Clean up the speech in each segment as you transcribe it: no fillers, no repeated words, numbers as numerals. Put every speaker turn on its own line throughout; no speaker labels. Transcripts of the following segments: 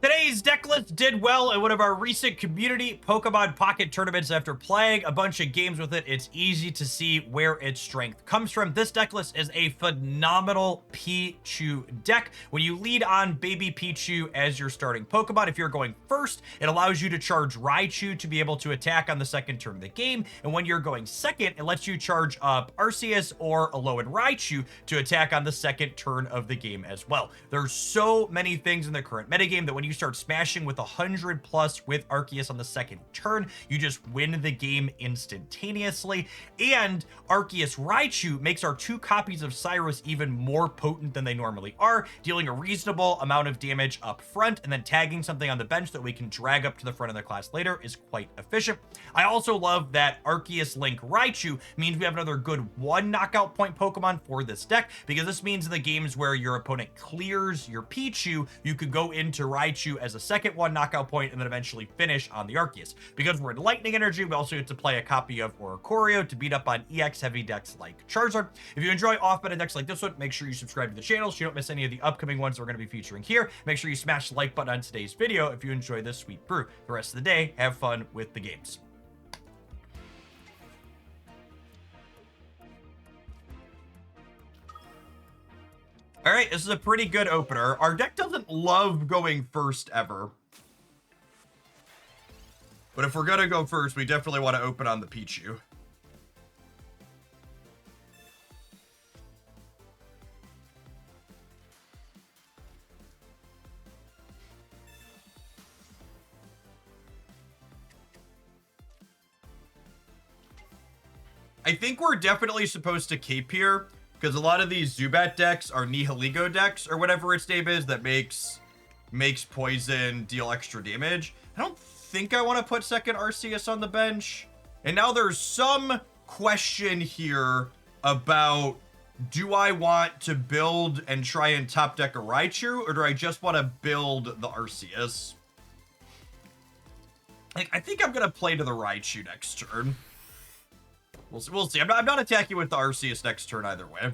Today's deck list did well in one of our recent community Pokemon Pocket tournaments. After playing a bunch of games with it, it's easy to see where its strength comes from. This deck list is a phenomenal Pichu deck. When you lead on Baby Pichu as your starting Pokemon, if you're going first, it allows you to charge Raichu to be able to attack on the second turn of the game. And when you're going second, it lets you charge up Arceus or Alolan Raichu to attack on the second turn of the game as well. There's so many things in the current metagame that when you start smashing with 100 plus with Arceus on the second turn, you just win the game instantaneously. And Arceus Raichu makes our 2 copies of Cyrus even more potent than they normally are, dealing a reasonable amount of damage up front, and then tagging something on the bench that we can drag up to the front of the class later is quite efficient. I also love that Arceus Link Raichu means we have another good 1 knockout point Pokemon for this deck, because this means in the games where your opponent clears your Pichu, you could go into Raichu as a second 1 knockout point and then eventually finish on the Arceus. Because we're in Lightning Energy, we also get to play a copy of Oricorio to beat up on EX heavy decks like Charizard. If you enjoy off-meta decks like this one, make sure you subscribe to the channel so you don't miss any of the upcoming ones we're going to be featuring here. Make sure you smash the like button on today's video if you enjoy this sweet brew. The rest of the day, have fun with the games. All right, this is a pretty good opener. Our deck doesn't love going first ever. But if we're gonna go first, we definitely want to open on the Pichu. I think we're definitely supposed to cape here, because a lot of these Zubat decks are Nihiligo decks, or whatever its name is, that makes poison deal extra damage. I don't think I want to put second Arceus on the bench. And now there's some question here about, do I want to build and try and top deck a Raichu, or do I just want to build the Arceus? Like, I think I'm going to play to the Raichu next turn. We'll see. I'm not attacking with the Arceus next turn either way.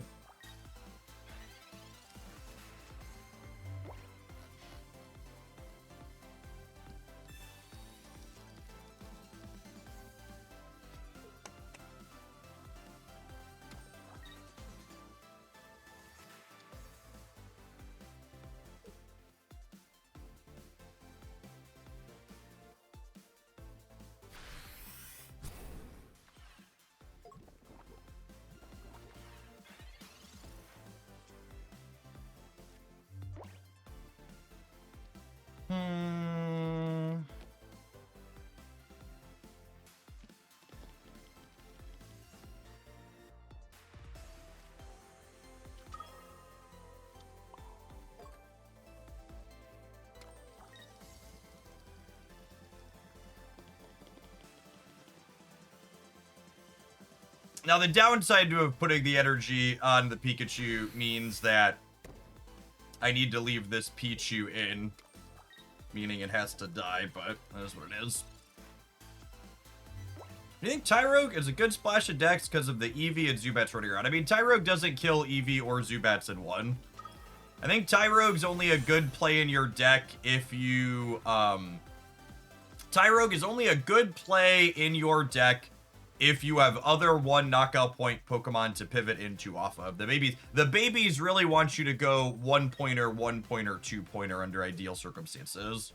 Now, the downside to putting the energy on the Pikachu means that I need to leave this Pichu in, meaning it has to die, but that is what it is. Do you think Tyrogue is a good splash of decks because of the Eevee and Zubats running around? I mean, Tyrogue doesn't kill Eevee or Zubats in one. I think Tyrogue's only a good play in your deck if you, Tyrogue is only a good play in your deck if you have other 1 knockout point Pokemon to pivot into off of. The babies really want you to go 1-pointer, 1-pointer, 2-pointer under ideal circumstances.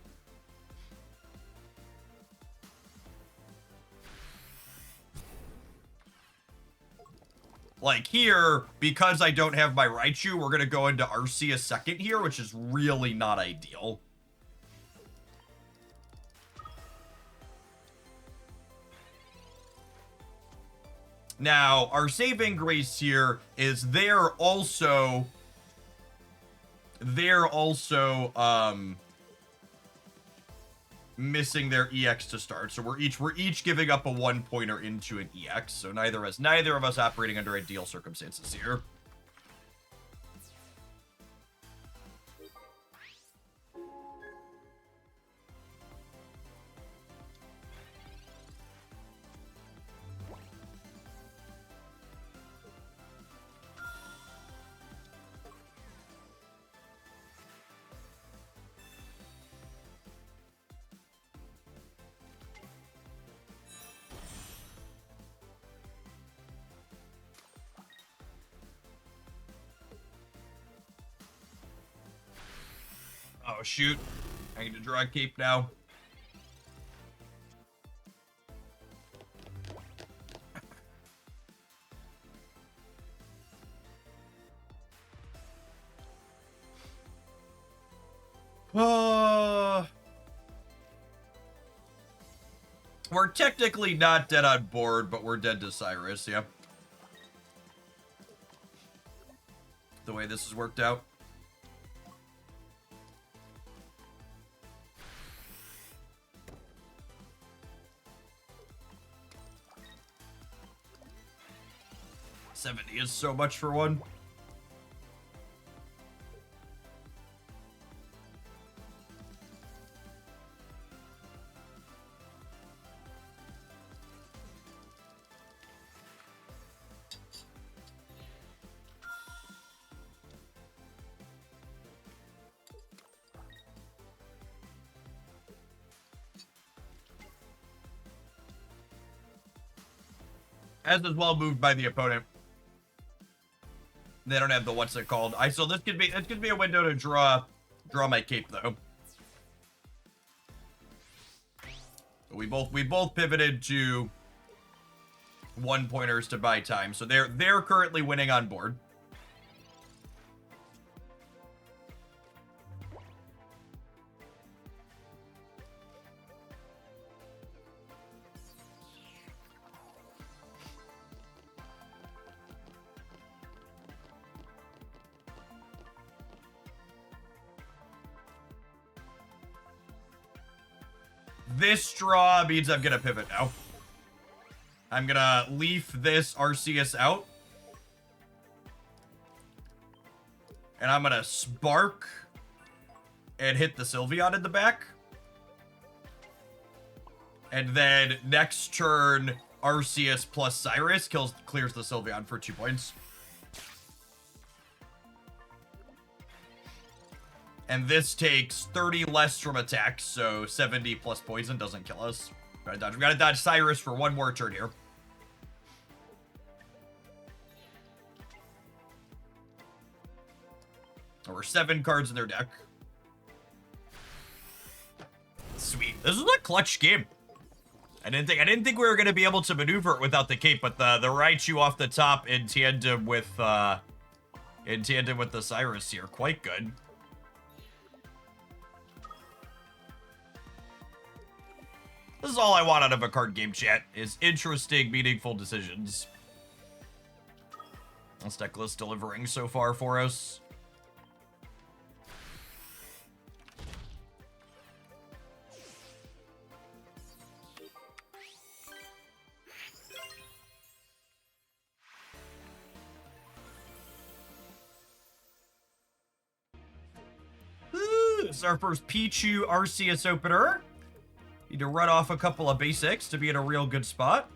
Like here, because I don't have my Raichu, we're gonna go into Arceus second here, which is really not ideal. Now, our saving grace here is they're also missing their EX to start. So we're each giving up a 1-pointer into an EX. So neither of us operating under ideal circumstances here. shoot. I need to draw a cape now. We're technically not dead on board, but we're dead to Cyrus, yeah. The way this has worked out. $70 is so much for one. As is well moved by the opponent. They don't have the what's it called. So this could be a window to draw my cape though. We both pivoted to 1-pointers to buy time. So they're currently winning on board. This draw means I'm gonna pivot now. I'm gonna leaf this Arceus out. And I'm gonna spark and hit the Sylveon in the back. And then next turn, Arceus plus Cyrus clears the Sylveon for 2 points. And this takes 30 less from attacks, so 70 plus poison doesn't kill us. We gotta dodge Cyrus for 1 more turn here. There were 7 cards in their deck. Sweet. This is a clutch game. I didn't think we were gonna be able to maneuver it without the cape, but the Raichu off the top in tandem with the Cyrus here, quite good. This is all I want out of a card game, chat, is interesting, meaningful decisions. This deck list delivering so far for us. This is our first Pichu Arceus opener. Need to run off a couple of basics to be in a real good spot.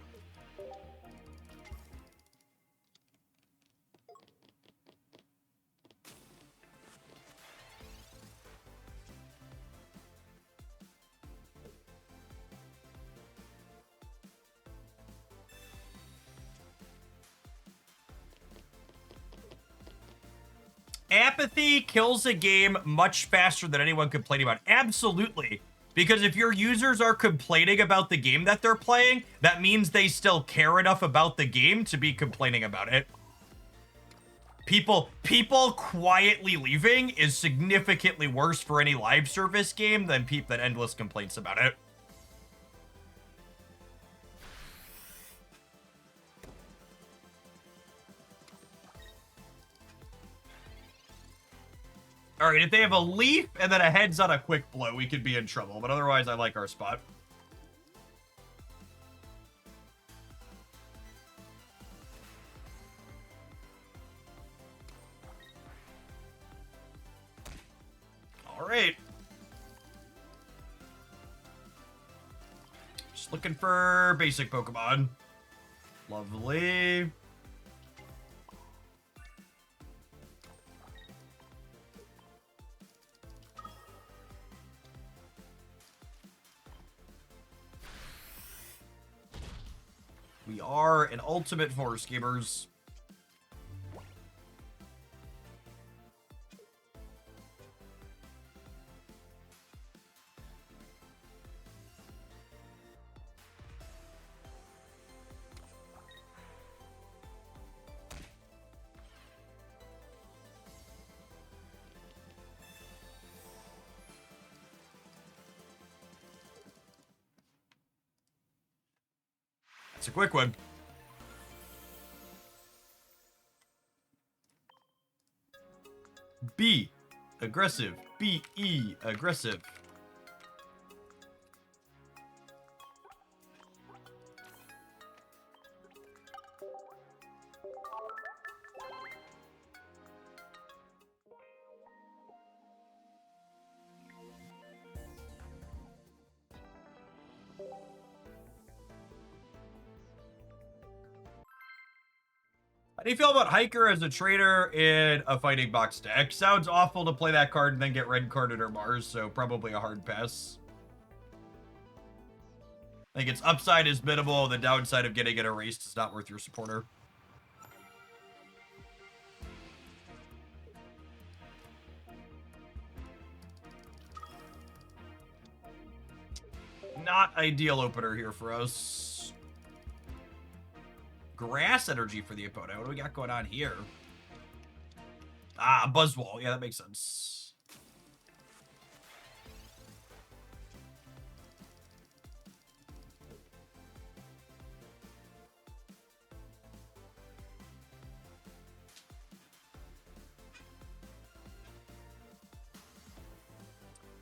Apathy kills a game much faster than anyone complaining about. Absolutely. Because if your users are complaining about the game that they're playing, that means they still care enough about the game to be complaining about it. People quietly leaving is significantly worse for any live service game than endless complaints about it. All right, if they have a leaf and then a heads on a quick blow, we could be in trouble. But otherwise, I like our spot. All right. Just looking for basic Pokemon. Lovely. We are an ultimate forest gamers. It's a quick one. B, aggressive. B-E, aggressive. How do you feel about Hiker as a trader in a fighting box deck? Sounds awful to play that card and then get red carded or Mars, so probably a hard pass. I think its upside is minimal, the downside of getting it erased is not worth your supporter. Not ideal opener here for us. Grass energy for the opponent. What do we got going on here? Ah, Buzzwole. Yeah, that makes sense.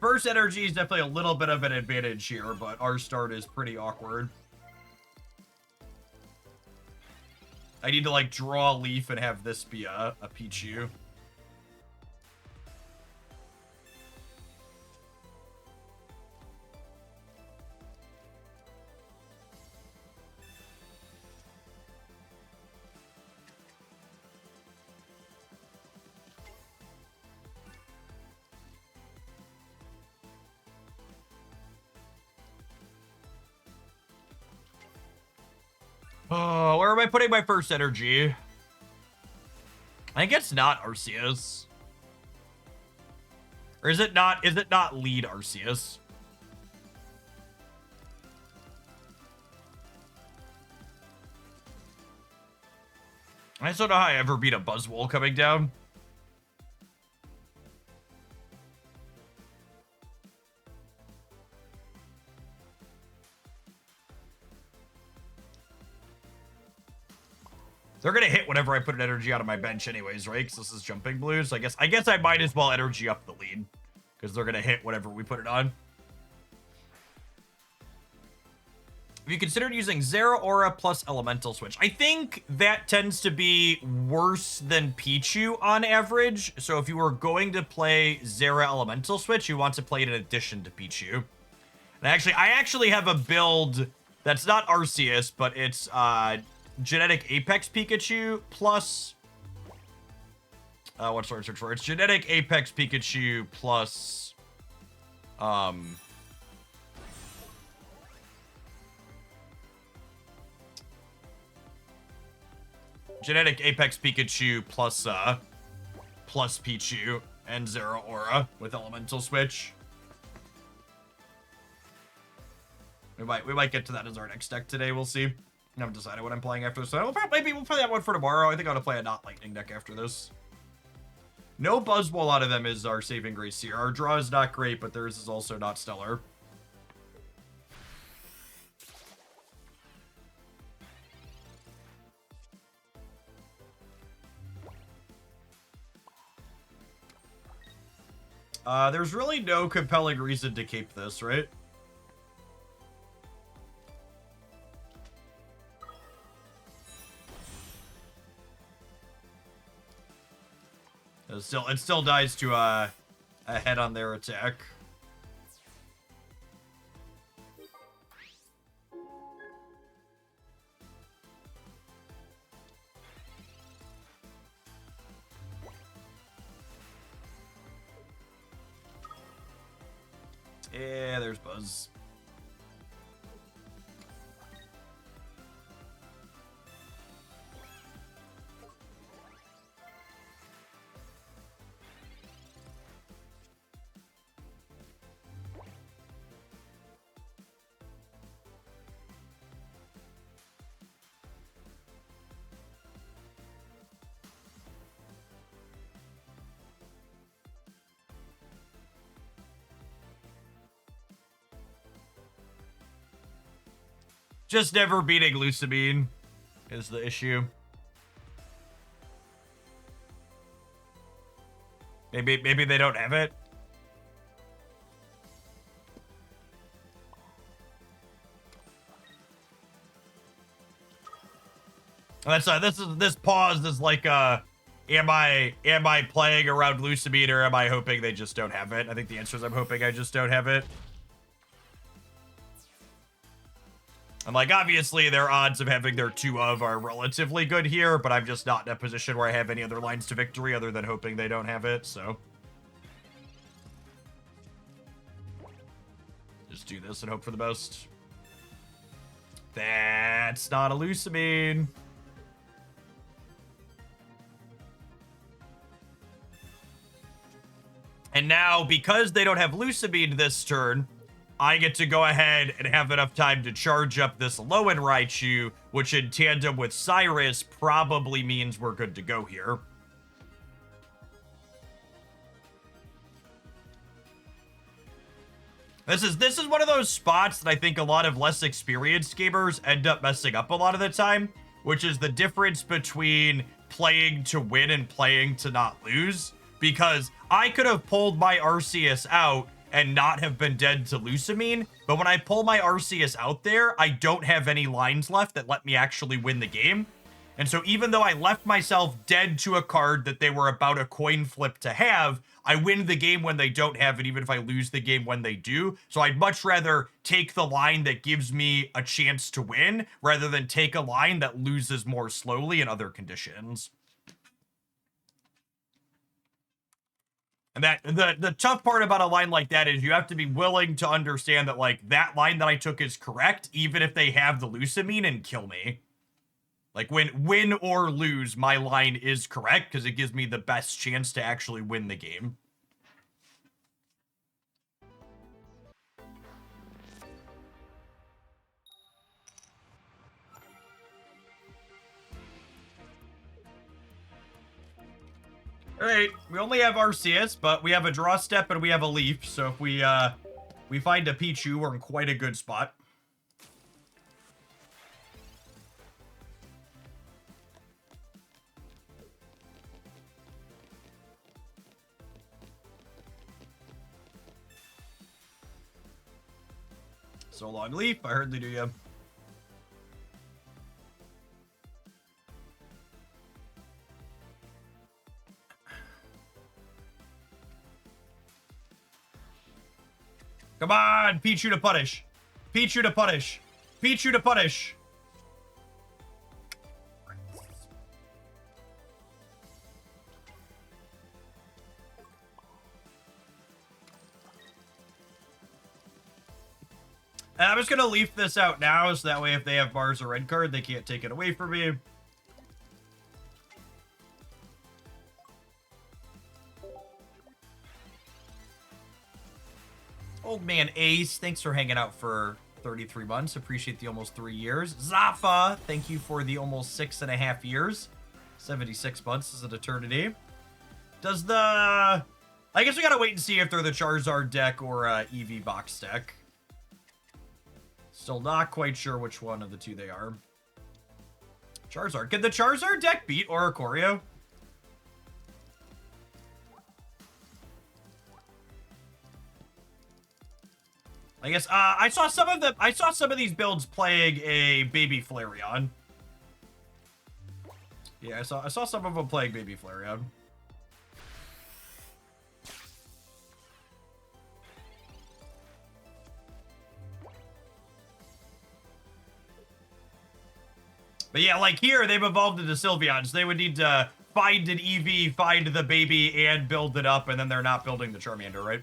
Burst energy is definitely a little bit of an advantage here, but our start is pretty awkward. I need to, like, draw a leaf and have this be a Pichu. Oh, where am I putting my first energy? I think it's not Arceus. Or is it not lead Arceus? I just don't know how I ever beat a Buzzwole coming down. They're gonna hit whenever I put an energy out of my bench anyways, right? Because this is jumping blues. So I guess I might as well energy up the lead. Because they're gonna hit whenever we put it on. Have you considered using Zera Aura plus Elemental Switch? I think that tends to be worse than Pichu on average. So if you were going to play Zera Elemental Switch, you want to play it in addition to Pichu. And I actually have a build that's not Arceus, but it's Genetic Apex Pikachu plus... what's the search for? It's Genetic Apex Pikachu plus... Genetic Apex Pikachu plus Pichu and Zera Aura with Elemental Switch. We might get to that as our next deck today. We'll see. I haven't decided what I'm playing after this. So maybe we'll play that one for tomorrow. I think I'm gonna play a not lightning deck after this. No Buzzwole out of them is our saving grace here. Our draw is not great, but theirs is also not stellar. There's really no compelling reason to keep this, right? It still dies to a head on their attack. Yeah, there's Buzz. Just never beating Lucamine is the issue. Maybe they don't have it. This pause is like am I playing around Lucamine, or am I hoping they just don't have it? I think the answer is I'm hoping I just don't have it. I'm like, obviously their odds of having their 2 of are relatively good here, but I'm just not in a position where I have any other lines to victory other than hoping they don't have it, so. Just do this and hope for the best. That's not a Lucamine. And now, because they don't have Lucamine this turn, I get to go ahead and have enough time to charge up this low-end Raichu, which in tandem with Cyrus probably means we're good to go here. This is one of those spots that I think a lot of less experienced gamers end up messing up a lot of the time, which is the difference between playing to win and playing to not lose. Because I could have pulled my Arceus out and not have been dead to Lucamine, but when I pull my Arceus out there, I don't have any lines left that let me actually win the game. And so even though I left myself dead to a card that they were about a coin flip to have, I win the game when they don't have it, even if I lose the game when they do. So I'd much rather take the line that gives me a chance to win, rather than take a line that loses more slowly in other conditions. And that the tough part about a line like that is you have to be willing to understand that, like, that line that I took is correct, even if they have the Lucamine and kill me. Like, win or lose, my line is correct because it gives me the best chance to actually win the game. All right, we only have Arceus, but we have a draw step and we have a leaf. So if we find a Pichu, we're in quite a good spot. So long, leaf. I heard they do you. Come on, Pichu to punish. Pichu to punish. Pichu to punish. And I'm just going to leaf this out now, so that way if they have Mars or red card, they can't take it away from me. Old man Ace, thanks for hanging out for 33 months. Appreciate the almost 3 years. Zafa, thank you for the almost 6.5 years. 76 months is an eternity. Does the... I guess we gotta wait and see if they're the Charizard deck or EV box deck. Still not quite sure which one of the two they are. Charizard. Could the Charizard deck beat Oricorio? I guess I saw some of these builds playing a baby Flareon. Yeah, I saw some of them playing baby Flareon. But yeah, like here, they've evolved into Sylveons. They would need to find an EV, find the baby, and build it up, and then they're not building the Charmander, right?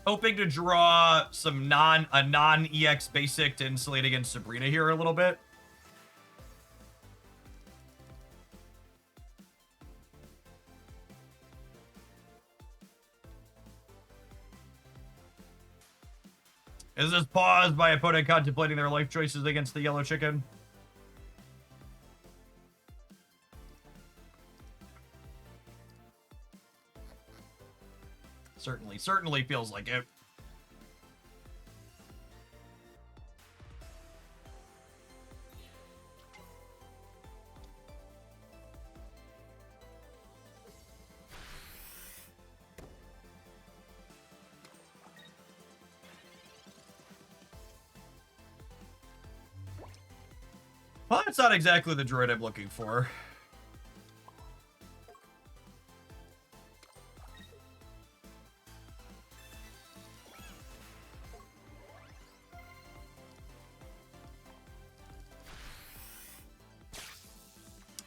Hoping to draw some a non-EX basic to insulate against Sabrina here a little bit. Is this paused by opponent contemplating their life choices against the yellow chicken? Certainly feels like it. Well, that's not exactly the droid I'm looking for.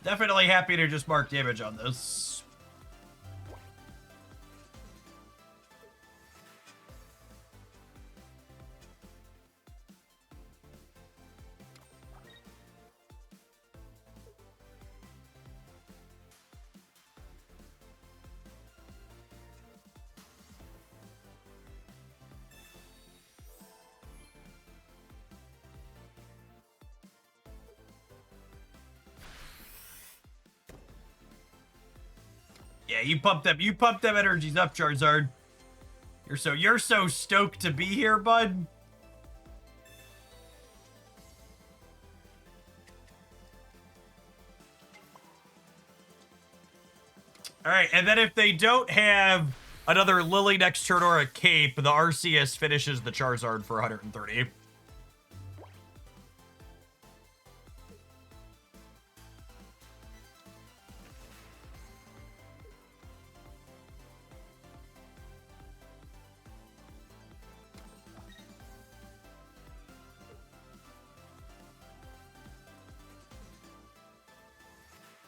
Definitely happy to just mark damage on this. Yeah, you pumped them energies up, Charizard. You're so stoked to be here, bud. All right, and then if they don't have another Lily next turn or a Cape, the Arceus finishes the Charizard for 130.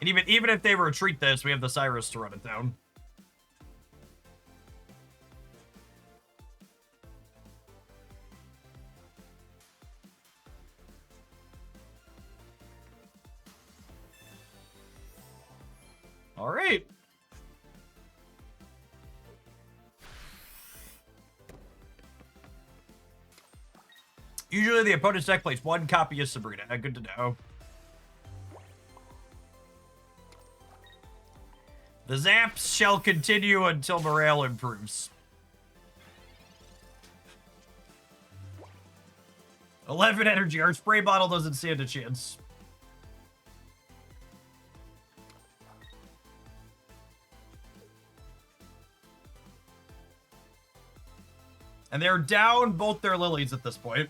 And even if they retreat this, we have the Cyrus to run it down. All right. Usually the opponent's deck plays one copy of Sabrina. Good to know. The zaps shall continue until morale improves. 11 energy. Our spray bottle doesn't stand a chance. And they're down both their lilies at this point.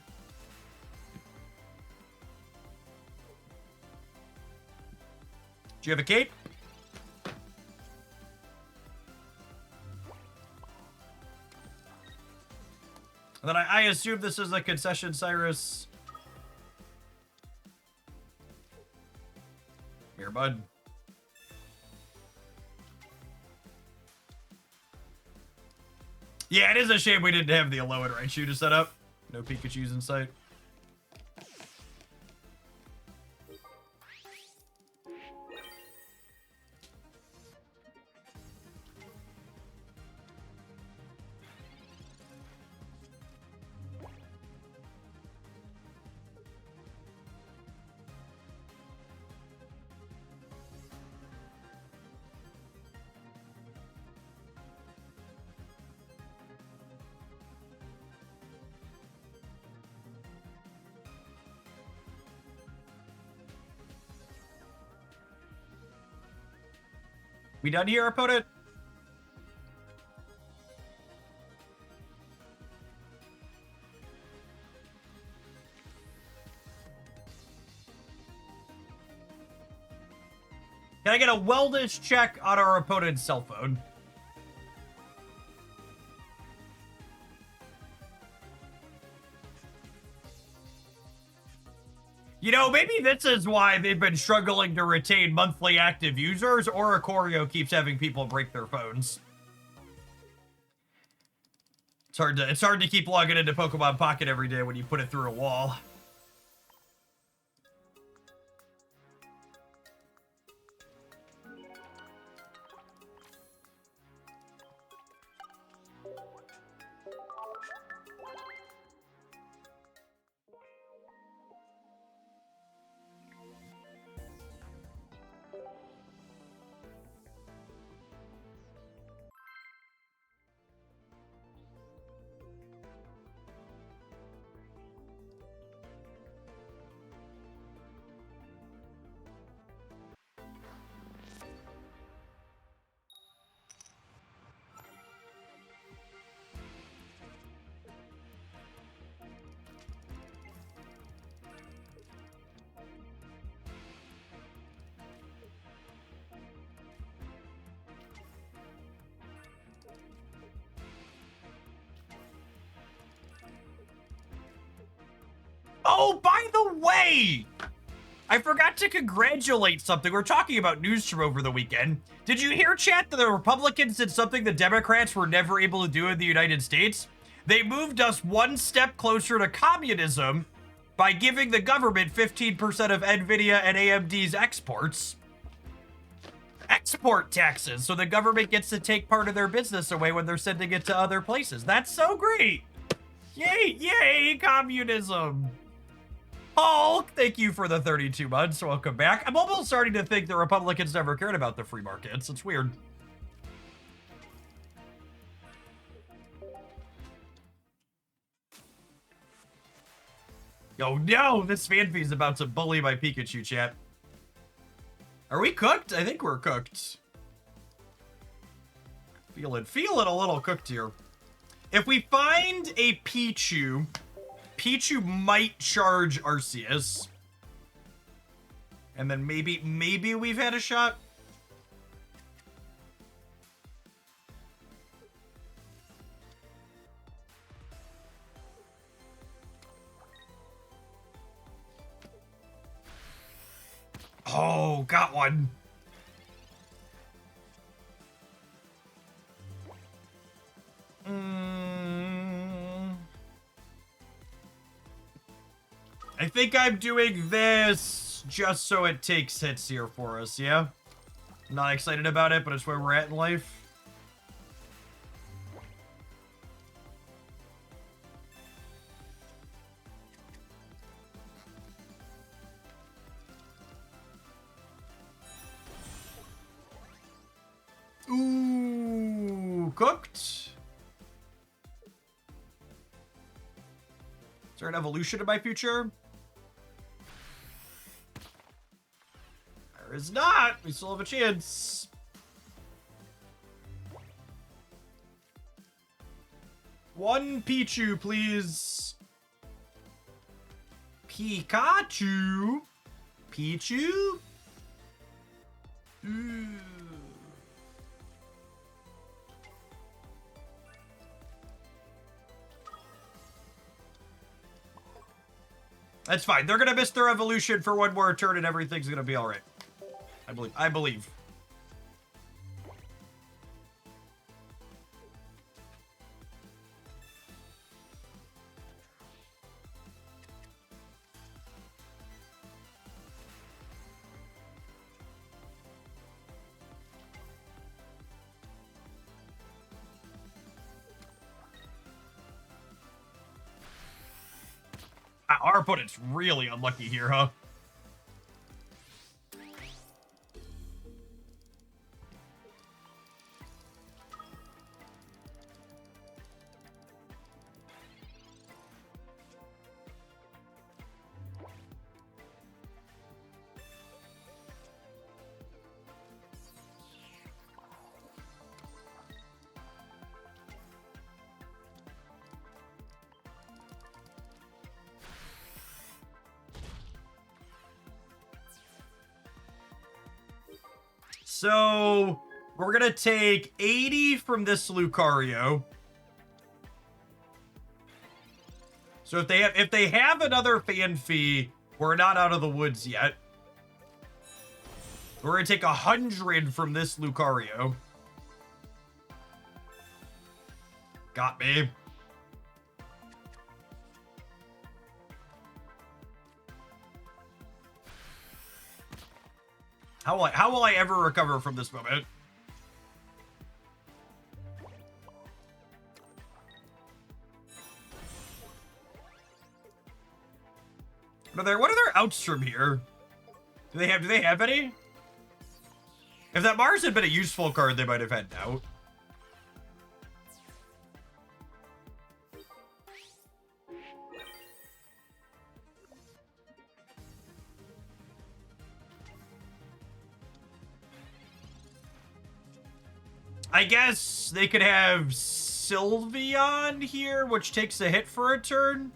Do you have a cape? And then I assume this is a concession, Cyrus. Here, bud. Yeah, it is a shame we didn't have the Alolan Raichu to set up. No Pikachus in sight. We done here, opponent? Can I get a wellness check on our opponent's cell phone? You know, maybe this is why they've been struggling to retain monthly active users, or Ikorio keeps having people break their phones. It's hard to keep logging into Pokemon Pocket every day when you put it through a wall. Oh, by the way, I forgot to congratulate something. We're talking about news from over the weekend. Did you hear, chat, that the Republicans did something the Democrats were never able to do in the United States? They moved us one step closer to communism by giving the government 15% of NVIDIA and AMD's exports. Export taxes, so the government gets to take part of their business away when they're sending it to other places. That's so great. Yay, yay, communism. Hulk, thank you for the 32 months. Welcome back. I'm almost starting to think the Republicans never cared about the free markets. It's weird. Oh no, this fanfee's about to bully my Pikachu, chat. Are we cooked? I think we're cooked. Feeling a little cooked here. If we find a Pichu, Pichu might charge Arceus. And then maybe we've had a shot. Oh, got one. I think I'm doing this just so it takes hits here for us, yeah? I'm not excited about it, but it's where we're at in life. Ooh, cooked. Is there an evolution in my future? There is not. We still have a chance. One Pichu, please. Pikachu. Pichu. Ooh. That's fine. They're gonna miss their evolution for one more turn and everything's gonna be alright. I believe. Our opponent's really unlucky here, huh? So, we're gonna take 80 from this Lucario. So if they have another Fanfee, we're not out of the woods yet. We're gonna take 100 from this Lucario. Got me. How will I ever recover from this moment? What are their outs from here? Do they have any? If that Mars had been a useful card, they might have had an out. I guess they could have Sylveon here, which takes a hit for a turn.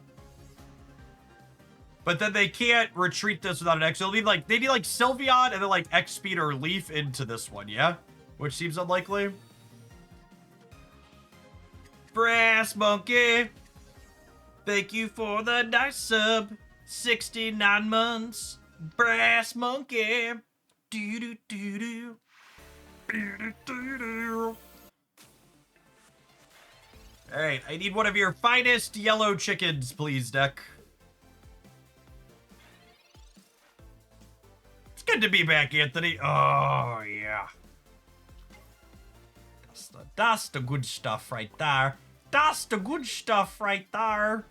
But then they can't retreat this without an X. They need like Sylveon and then like X Speed or Leaf into this one, yeah? Which seems unlikely. Brass Monkey, thank you for the nice sub. 69 months. Brass monkey. Do do do do. Do do do. All right, I need one of your finest yellow chickens, please, deck. It's good to be back, Anthony. Oh, yeah. That's the good stuff right there. That's the good stuff right there.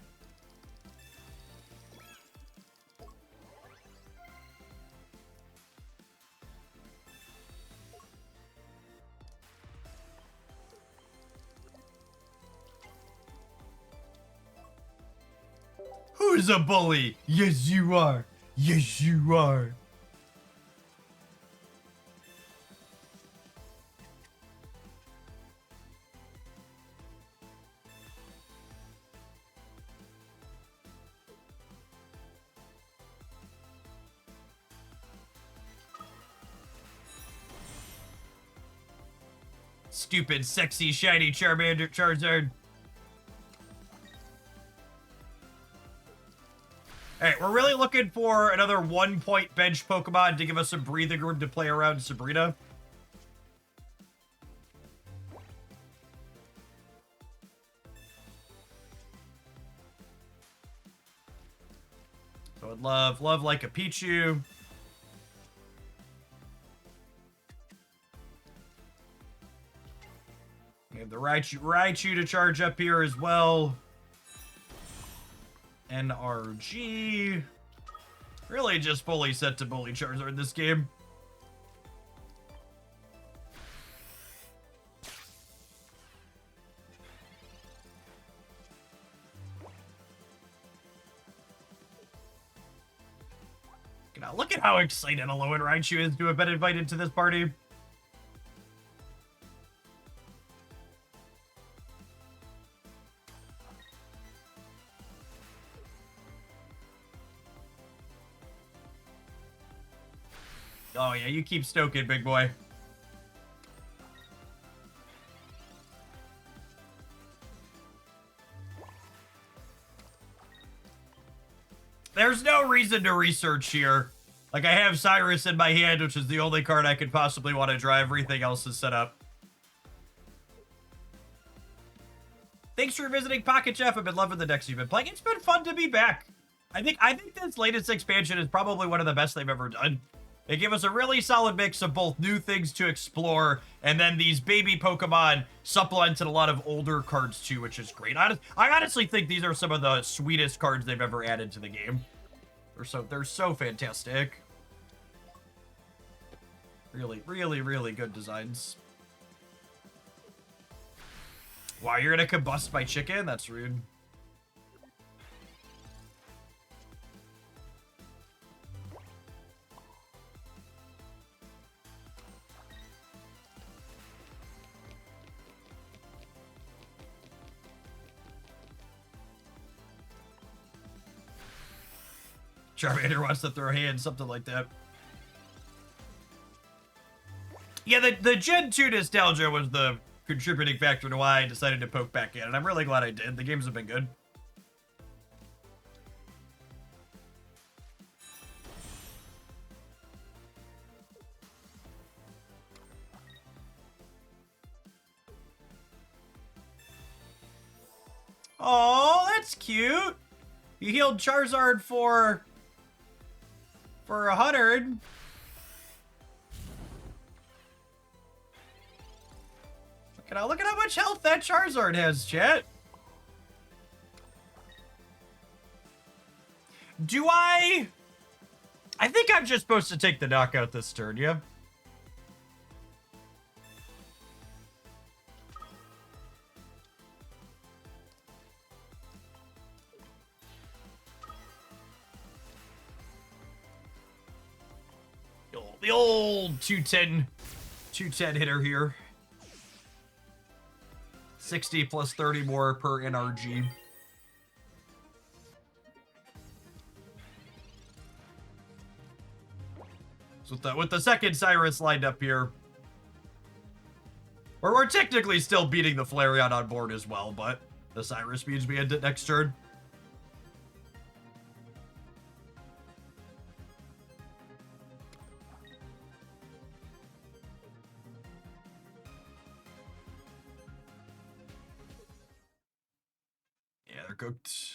Who's a bully? Yes, you are. Yes, you are. Stupid, sexy, shiny Charmander Charizard. Alright, we're really looking for another 1-point bench Pokemon to give us some breathing room to play around Sabrina. So I'd love like a Pichu. We have the Raichu to charge up here as well. NRG. Really just fully set to bully Charizard this game. Now look at how excited Alolan Raichu is to have been invited to this party. Oh yeah, you keep stoking, big boy. There's no reason to research here. Like, I have Cyrus in my hand, which is the only card I could possibly want to draw. Everything else is set up. Thanks for visiting, Pocket Jeff. I've been loving the decks you've been playing. It's been fun to be back. I think this latest expansion is probably one of the best they've ever done. They give us a really solid mix of both new things to explore, and then these baby Pokemon supplemented a lot of older cards too, which is great. I honestly think these are some of the sweetest cards they've ever added to the game. They're so fantastic. Really, really, really good designs. Wow, you're gonna combust my chicken? That's rude. Charmander wants to throw hands, something like that. Yeah, the Gen 2 nostalgia was the contributing factor to why I decided to poke back in, and I'm really glad I did. The games have been good. Oh, that's cute. You healed Charizard for 100. Look at how much health that Charizard has, chat. Do I think I'm just supposed to take the knockout this turn, yeah? The old 210 hitter here. 60 plus 30 more per NRG. So with the second Cyrus lined up here, we're technically still beating the Flareon on board as well, but the Cyrus means we end it next turn.
Overcooked.